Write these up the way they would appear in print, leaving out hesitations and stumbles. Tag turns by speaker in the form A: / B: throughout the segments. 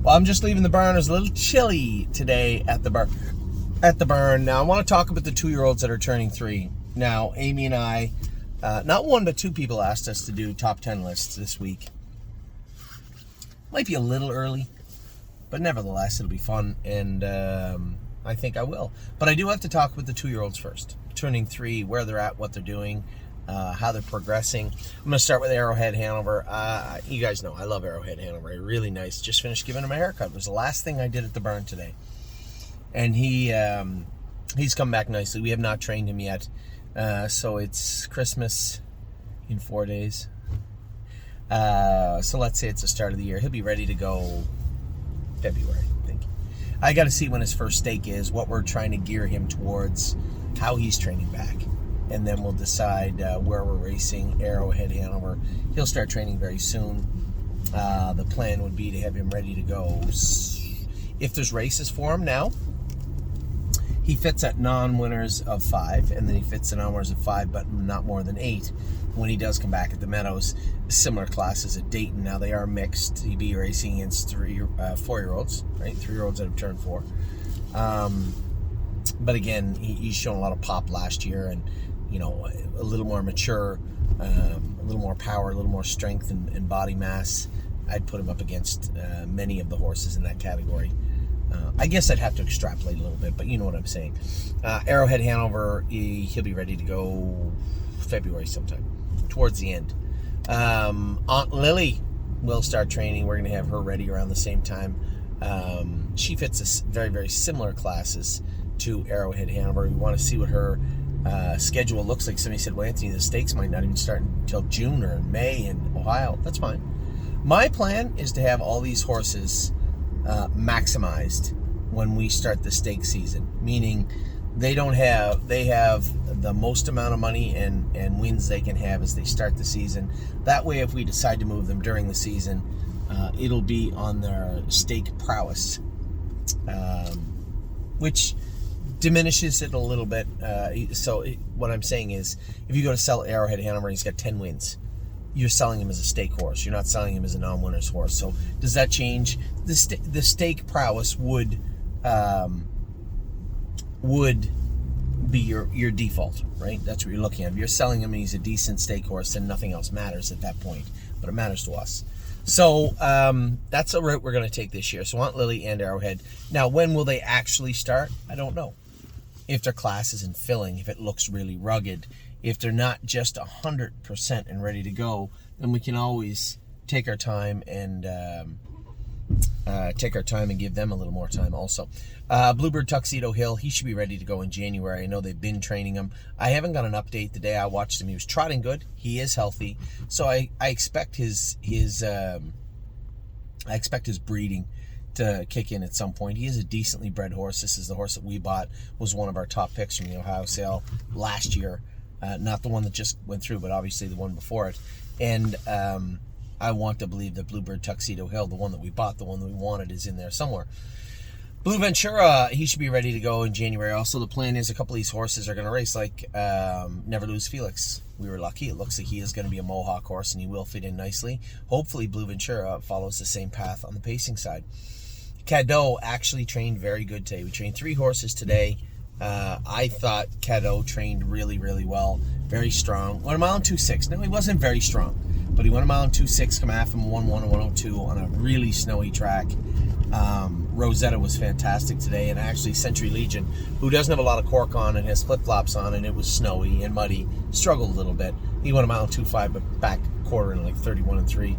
A: Well, I'm just leaving the barn. It was a little chilly today at the barn. Now, I want to talk about the 2-year-olds that are turning 3. Now, Amy and I, not one but 2 people asked us to do top 10 lists this week. Might be a little early, but nevertheless, it'll be fun, and I think I will. But I do have to talk with the 2-year-olds first. Turning 3, where they're at, what they're doing, how they're progressing. I'm going to start with Arrowhead Hanover. You guys know I love Arrowhead Hanover. Really nice. Just finished giving him a haircut. It was the last thing I did at the barn today. And he's come back nicely. We have not trained him yet. So it's Christmas in 4 days. So let's say it's the start of the year. He'll be ready to go February, I think. I got to see when his first stake is, what we're trying to gear him towards, how he's training back. And then we'll decide where we're racing. Arrowhead Hanover. He'll start training very soon. The plan would be to have him ready to go. If there's races for him now, he fits at non-winners of 5, and then he fits at non-winners of 5, but not more than 8. When he does come back at the Meadows, similar classes at Dayton. Now they are mixed. He'd be racing against 4-year-olds, right? 3-year-olds that have turned 4. But again, he's shown a lot of pop last year, and a little more mature, a little more power, a little more strength and body mass. I'd put him up against many of the horses in that category. I guess I'd have to extrapolate a little bit, but you know what I'm saying. Arrowhead Hanover, he'll be ready to go February sometime, towards the end. Aunt Lily will start training. We're going to have her ready around the same time. She fits a very, very similar classes to Arrowhead Hanover. We want to see what her schedule looks like. Somebody said, well, Anthony, the stakes might not even start until June or May in Ohio. That's fine. My plan is to have all these horses maximized when we start the stake season, meaning they have the most amount of money and wins they can have as they start the season. That way, if we decide to move them during the season, it'll be on their stake prowess, which diminishes it a little bit. What I'm saying is, if you go to sell Arrowhead Hanover and he's got 10 wins, you're selling him as a stake horse. You're not selling him as a non-winner's horse. So does that change? The stake prowess would be your default, right? That's what you're looking at. If you're selling him and he's a decent stake horse, then nothing else matters at that point. But it matters to us. So that's a route we're going to take this year. So Aunt Lily and Arrowhead. Now, when will they actually start? I don't know. If their class isn't filling, if it looks really rugged, if they're not just 100% and ready to go, then we can always take our time and give them a little more time also. Bluebird Tuxedo Hill, he should be ready to go in January. I know they've been training him. I haven't got an update the day I watched him. He was trotting good. He is healthy. So I expect his breeding to kick in at some point. He is a decently bred horse. This is the horse that we bought, was one of our top picks from the Ohio sale last year. Not the one that just went through, but obviously the one before it. And I want to believe that Bluebird Tuxedo Hill, the one that we bought, the one that we wanted, is in there somewhere. Blue Ventura, he should be ready to go in January. Also, the plan is a couple of these horses are going to race, like Never Lose Felix. We were lucky. It looks like he is going to be a Mohawk horse, and he will fit in nicely. Hopefully, Blue Ventura follows the same path on the pacing side. Cadeau actually trained very good today. We trained 3 horses today. I thought Cadeau trained really, really well. Very strong. Went a mile and 2.6. No, he wasn't very strong, but he went a mile and 2.6, come after him 1:1 and 1:02 on a really snowy track. Rosetta was fantastic today, and actually Century Legion, who doesn't have a lot of cork on and has flip-flops on, and it was snowy and muddy, struggled a little bit. He went a mile and 2.5, but back quarter in like 31 and 3.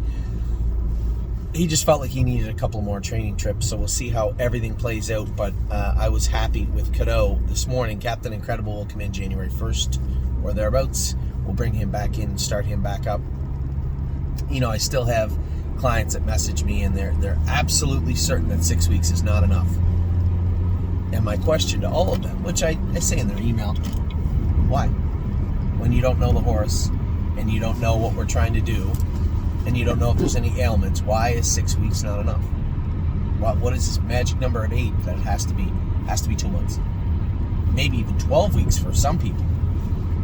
A: He just felt like he needed a couple more training trips, so we'll see how everything plays out. But I was happy with Cadeau this morning. Captain Incredible will come in January 1st or thereabouts. We'll bring him back in, start him back up. I still have clients that message me, and they're absolutely certain that 6 weeks is not enough. And my question to all of them, which I say in their email, why? When you don't know the horse, and you don't know what we're trying to do, and you don't know if there's any ailments, why is 6 weeks not enough? What is this magic number of 8 that has to be 2 months? Maybe even 12 weeks for some people.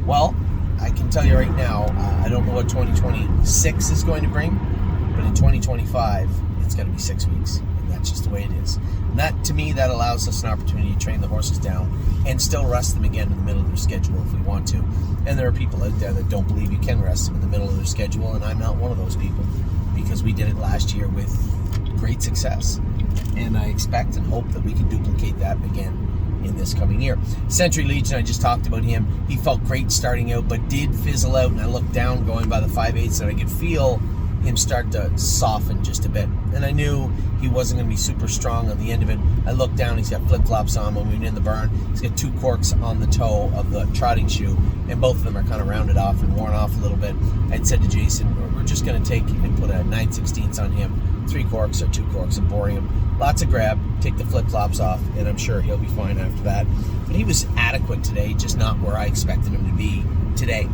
A: Well, I can tell you right now, I don't know what 2026 is going to bring, but in 2025, it's going to be 6 weeks, and that's just the way it is. And that, to me, that allows us an opportunity to train the horses down and still rest them again in the middle of their schedule if we want to. And there are people out there that don't believe you can rest them in the middle of their schedule, and I'm not one of those people, because we did it last year with great success. And I expect and hope that we can duplicate that again in this coming year. Century Legion, I just talked about him. He felt great starting out, but did fizzle out, and I looked down going by the 5/8, and I could feel him start to soften just a bit. And I knew he wasn't going to be super strong on the end of it. I looked down, he's got flip-flops on when we went in the barn. He's got 2 corks on the toe of the trotting shoe, and both of them are kind of rounded off and worn off a little bit. I'd said to Jason, we're just going to take and put a 9/16 on him, 3 corks or 2 corks, and bore him. Lots of grab, take the flip-flops off, and I'm sure he'll be fine after that. But he was adequate today, just not where I expected him to be today.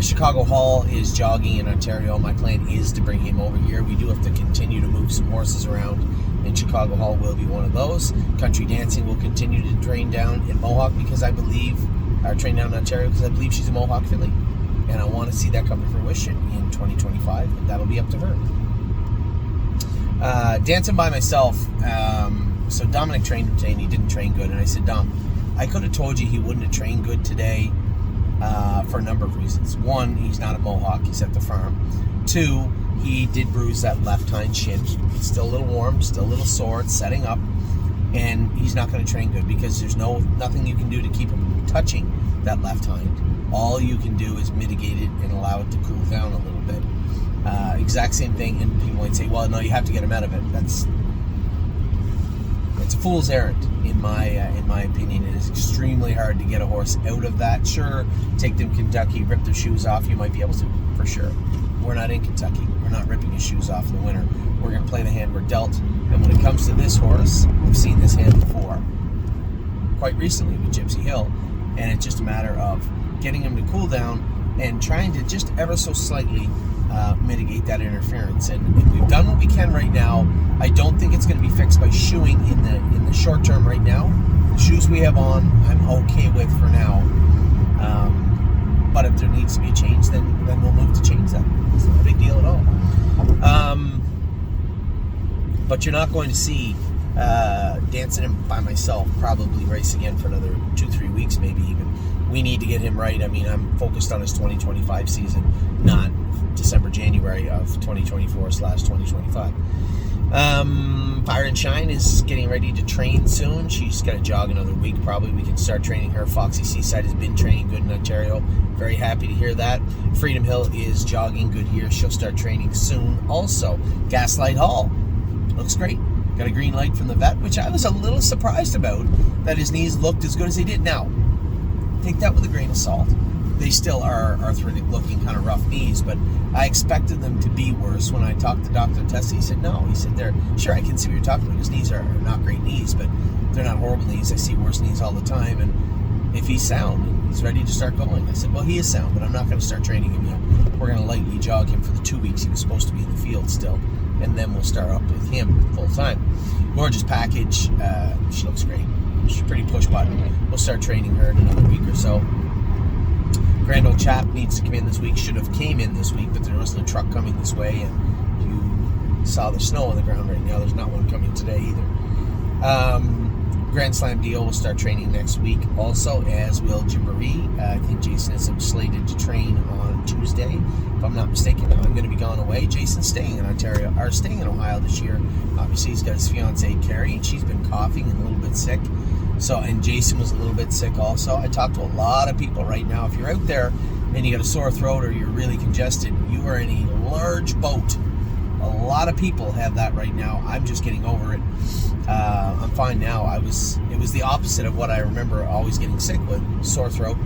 A: Chicago Hall is jogging in Ontario. My plan is to bring him over here. We do have to continue to move some horses around, and Chicago Hall will be one of those. Country Dancing will continue to train down in Mohawk because I believe, or train down in Ontario because I believe she's a Mohawk filly. And I want to see that come to fruition in 2025, but that'll be up to her. Dancing by myself. So Dominic trained him today, and he didn't train good. And I said, Dom, I could have told you he wouldn't have trained good today for a number of reasons. One, he's not a Mohawk, he's at the farm. 2, he did bruise that left hind shin. It's still a little warm, still a little sore, it's setting up, and he's not going to train good because there's nothing you can do to keep him touching that left hind. All you can do is mitigate it and allow it to cool down a little bit. Exact same thing, and people might say, well, no, you have to get him out of it. It's a fool's errand, in my opinion. It is extremely hard to get a horse out of that. Sure, take them Kentucky, rip their shoes off, you might be able to, for sure. We're not in Kentucky. We're not ripping his shoes off in the winter. We're going to play the hand we're dealt. And when it comes to this horse, we've seen this hand before, quite recently with Gypsy Hill, and it's just a matter of getting him to cool down and trying to just ever so slightly mitigate that interference. And we've done what we can right now. I don't think it's going to be fixed by shoeing in the short term right now. The shoes we have on, I'm okay with for now. But if there needs to be a change, then we'll move to change that. It's not a big deal at all. But you're not going to see Dancing him by myself probably race again for another 2-3 weeks, maybe even. We need to get him right. I mean, I'm focused on his 2025 season, not December, January of 2024/2025. Fire and Shine is getting ready to train soon. She's got to jog another week probably. We can start training her. Foxy Seaside has been training good in Ontario. Very happy to hear that. Freedom Hill is jogging good here. She'll start training soon also. Gaslight Hall looks great. Got a green light from the vet, which I was a little surprised about, that his knees looked as good as they did. Now, take that with a grain of salt. They still are arthritic looking, kind of rough knees, but I expected them to be worse. When I talked to Dr. Tessie, he said, no. He said, sure, I can see what you're talking about. His knees are not great knees, but they're not horrible knees. I see worse knees all the time, and if he's sound, he's ready to start going. I said, well, he is sound, but I'm not going to start training him yet. We're going to lightly jog him for the 2 weeks he was supposed to be in the field still, and then we'll start up with him full time. Gorgeous package. She looks great. She's pretty push button. We'll start training her in another week or so. Grand Old Chap needs to come in this week. Should have came in this week, but there wasn't a truck coming this way, and you saw the snow on the ground right now. There's not one coming today either. Grand Slam Deal will start training next week also, as will Gymboree. I think Jason is slated to train on Tuesday, if I'm not mistaken. I'm going to be gone away. Jason's staying in Ontario, or staying in Ohio this year. Obviously, he's got his fiancee Carrie, and she's been coughing and a little bit sick. So, and Jason was a little bit sick also. I talked to a lot of people right now. If you're out there and you got a sore throat or you're really congested, you are in a large boat. A lot of people have that right now. I'm just getting over it. I'm fine now. It was the opposite of what I remember always getting sick with. Sore throat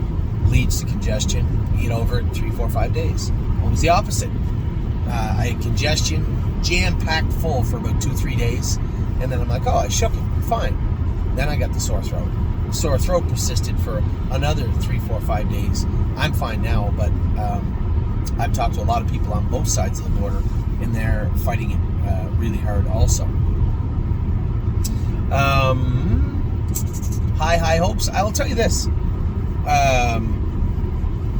A: leads to congestion. You get over it in 3, 4, 5 days. It was the opposite. I had congestion jam-packed full for about 2-3 days, and then I'm like, oh, I shook it. Fine. Then I got the sore throat. The sore throat persisted for another 3, 4, 5 days. I'm fine now, but I've talked to a lot of people on both sides of the border, and they're fighting it really hard also. High hopes. I will tell you this.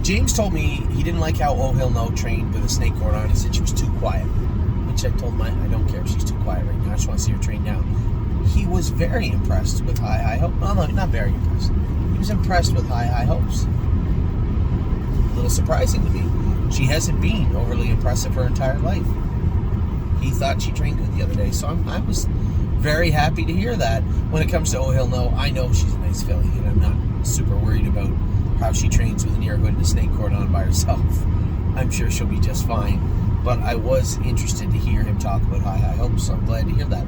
A: James told me he didn't like how Oh Hill No trained with a snake cord on. He said she was too quiet. which I told him I don't care if she's too quiet right now. I just want to see her train now. He was very impressed with High Hopes. No, not very impressed. He was impressed with High Hopes. A little surprising to me. She hasn't been overly impressive her entire life. He thought she trained good the other day, so I was very happy to hear that. When it comes to Oh He'll Know, I know she's a nice filly, and I'm not super worried about how she trains with an ear hood and a snake cord on by herself. I'm sure she'll be just fine. But I was interested to hear him talk about High Hopes, so I'm glad to hear that.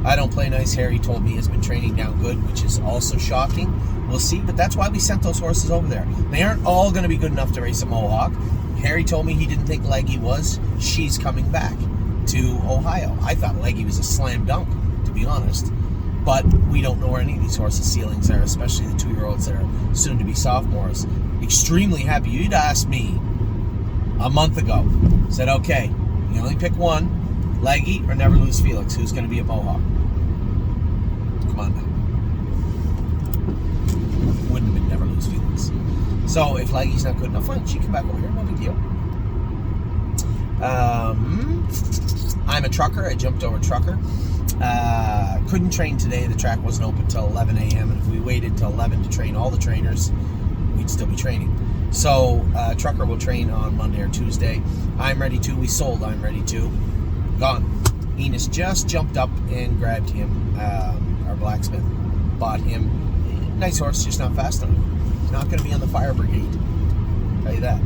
A: I Don't Play Nice, Harry told me, has been training down good, which is also shocking. We'll see, but that's why we sent those horses over there. They aren't all going to be good enough to race a Mohawk. Harry told me he didn't think Leggy was. She's coming back to Ohio. I thought Leggy was a slam dunk, to be honest. But we don't know where any of these horses' ceilings are, especially the 2-year-olds that are soon to be sophomores. Extremely happy. You'd asked me a month ago. Said, okay, you only pick one, Leggy or Never Lose Felix. Who's going to be a Mohawk? Come on now. Wouldn't have been Never Lose Felix. So if Leggy's not good enough, fine, she can back over here. No big deal. I'm a trucker. I jumped over trucker. Couldn't train today. The track wasn't open till 11 a.m. And if we waited till 11 to train all the trainers, we'd still be training. So trucker will train on Monday or Tuesday. I'm Ready To. We sold I'm Ready To. Gone. Enos just jumped up and grabbed him. Our blacksmith bought him. Nice horse, just not fast enough. He's not going to be on the fire brigade. I'll tell you that.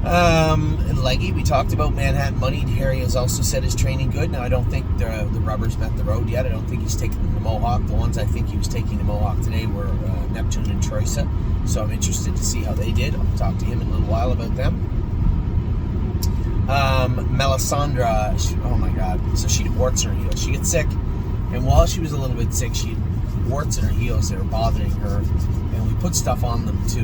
A: And Leggy, we talked about Manhattan Money. Harry has also said his training good. Now, I don't think the rubber's met the road yet. I don't think he's taken them to Mohawk. The ones I think he was taking to Mohawk today were Neptune and Troisa. So I'm interested to see how they did. I'll talk to him in a little while about them. Melisandre, oh my God. So she had warts in her heels. She gets sick. And while she was a little bit sick, she had warts in her heels that were bothering her. And we put stuff on them to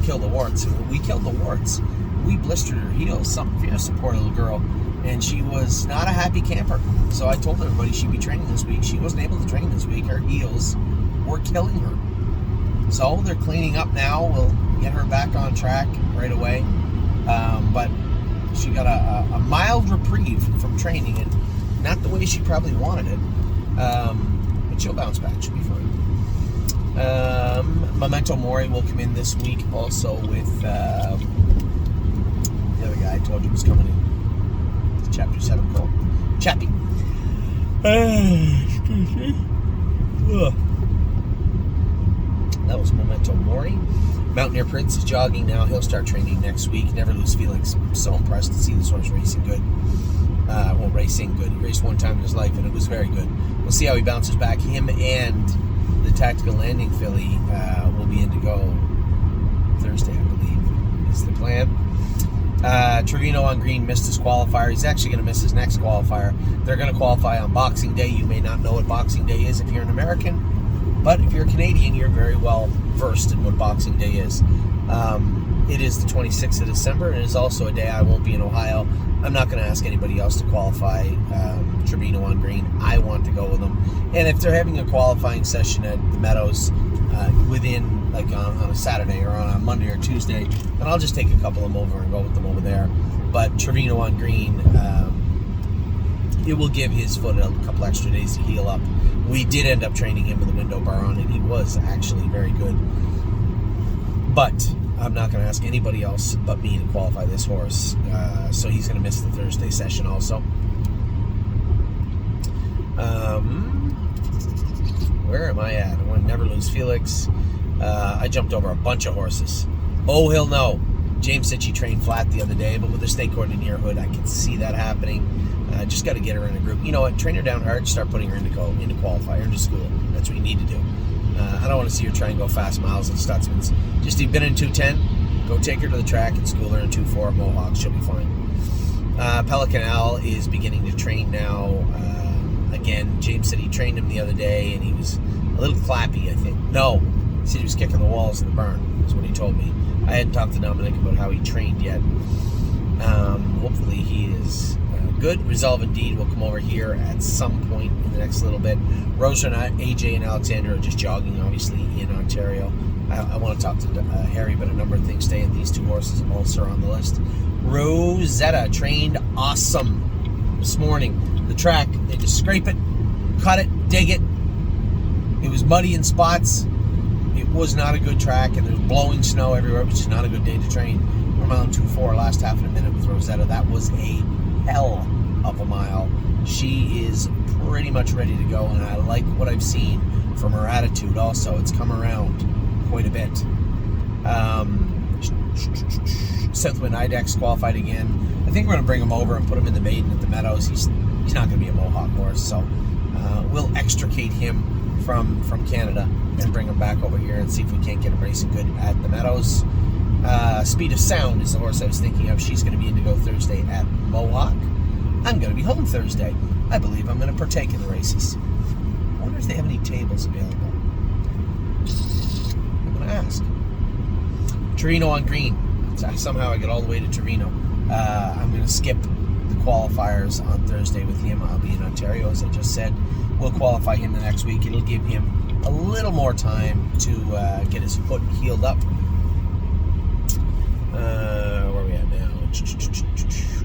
A: kill the warts. And when we killed the warts, we blistered her heels. Something fierce, poor little girl. And she was not a happy camper. So I told everybody she'd be training this week. She wasn't able to train this week. Her heels were killing her. So they're cleaning up now. We'll get her back on track right away. But she got a mild reprieve from training, and not the way she probably wanted it. But she'll bounce back. She'll be fine. Memento Mori will come in this week also with the other guy I told you was coming in. It's Chapter 7 called Chappie. Excuse me. Ugh. That was Memento Mori. Mountaineer Prince is jogging now. He'll start training next week. Never Lose Felix. I'm so impressed to see this horse racing good. Racing good. He raced one time in his life, and it was very good. We'll see how he bounces back. Him and the Tactical Landing filly will be in to go Thursday, I believe, is the plan. Trevino on green missed his qualifier. He's actually going to miss his next qualifier. They're going to qualify on Boxing Day. You may not know what Boxing Day is if you're an American. But if you're a Canadian, you're very well versed in what Boxing Day is. It is the 26th of December, and it is also a day I won't be in Ohio. I'm not going to ask anybody else to qualify Trevino on green. I want to go with them. And if they're having a qualifying session at the Meadows within, like on a Saturday or on a Monday or Tuesday, then I'll just take a couple of them over and go with them over there. But Trevino on green, it will give his foot a couple extra days to heal up. We did end up training him with a window bar on, and he was actually very good. But I'm not going to ask anybody else but me to qualify this horse. So he's going to miss the Thursday session also. Where am I at? I want to Never Lose Felix. I jumped over a bunch of horses. Oh, he'll know. James said she trained flat the other day, but with the snake cord and ear hood, I can see that happening. Just got to get her in a group. You know what? Train her down hard. Start putting her into qualifier, into school. That's what you need to do. I don't want to see her try and go fast miles and Stutzmans. Just you've been in 210. Go take her to the track and school her in 2-4 Mohawks. She'll be fine. Pelican Al is beginning to train now. Again, James said he trained him the other day, and he was a little clappy, I think. No, he said he was kicking the walls in the barn. That's what he told me. I hadn't talked to Dominic about how he trained yet. Hopefully he is good. Resolve Indeed will come over here at some point in the next little bit. Rosa and AJ and Alexander are just jogging, obviously, in Ontario. I want to talk to Harry about a number of things today, and these two horses also are on the list. Rosetta trained awesome this morning. The track, they just scrape it, cut it, dig it. It was muddy in spots. It was not a good track, and there's blowing snow everywhere, which is not a good day to train. We're mile 2-4, last half of a minute with Rosetta. That was a hell of a mile. She is pretty much ready to go, and I like what I've seen from her attitude also. It's come around quite a bit. Southwind Idex qualified again. I think we're going to bring him over and put him in the maiden at the Meadows. He's not going to be a Mohawk horse, so we'll extricate him from Canada and bring him back over here and see if we can't get him racing good at the Meadows. Speed of Sound is the horse I was thinking of. She's going to be Indigo Thursday at Mohawk. I'm going to be home Thursday. I believe I'm going to partake in the races. I wonder if they have any tables available. I'm going to ask. Torino on green. Somehow I get all the way to Torino. I'm going to skip the qualifiers on Thursday with him. I'll be in Ontario, as I just said. We'll qualify him the next week. It'll give him a little more time to get his foot healed up. Where are we at now?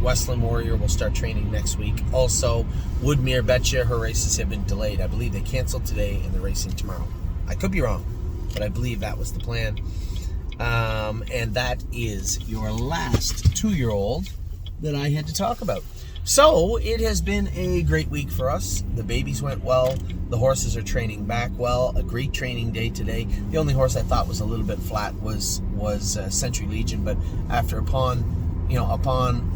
A: Westland Warrior will start training next week. Also, Woodmere Betcha, her races have been delayed. I believe they canceled today and they're racing tomorrow. I could be wrong, but I believe that was the plan. And that is your last 2-year-old that I had to talk about. So it has been a great week for us. The babies went well. The horses are training back well. A great training day today. The only horse I thought was a little bit flat was Century Legion, but upon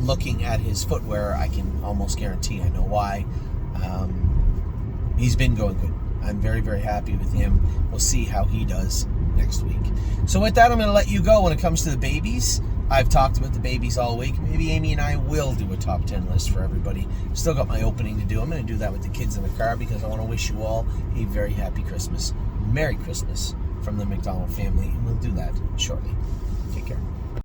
A: looking at his footwear, I can almost guarantee I know why. He's been going good. I'm very, very happy with him. We'll see how he does next week. So with that, I'm going to let you go. When it comes to the babies, I've talked about the babies all week. Maybe Amy and I will do a top 10 list for everybody. Still got my opening to do. I'm going to do that with the kids in the car because I want to wish you all a very happy Christmas. Merry Christmas from the McDonald family, and we'll do that shortly. Take care.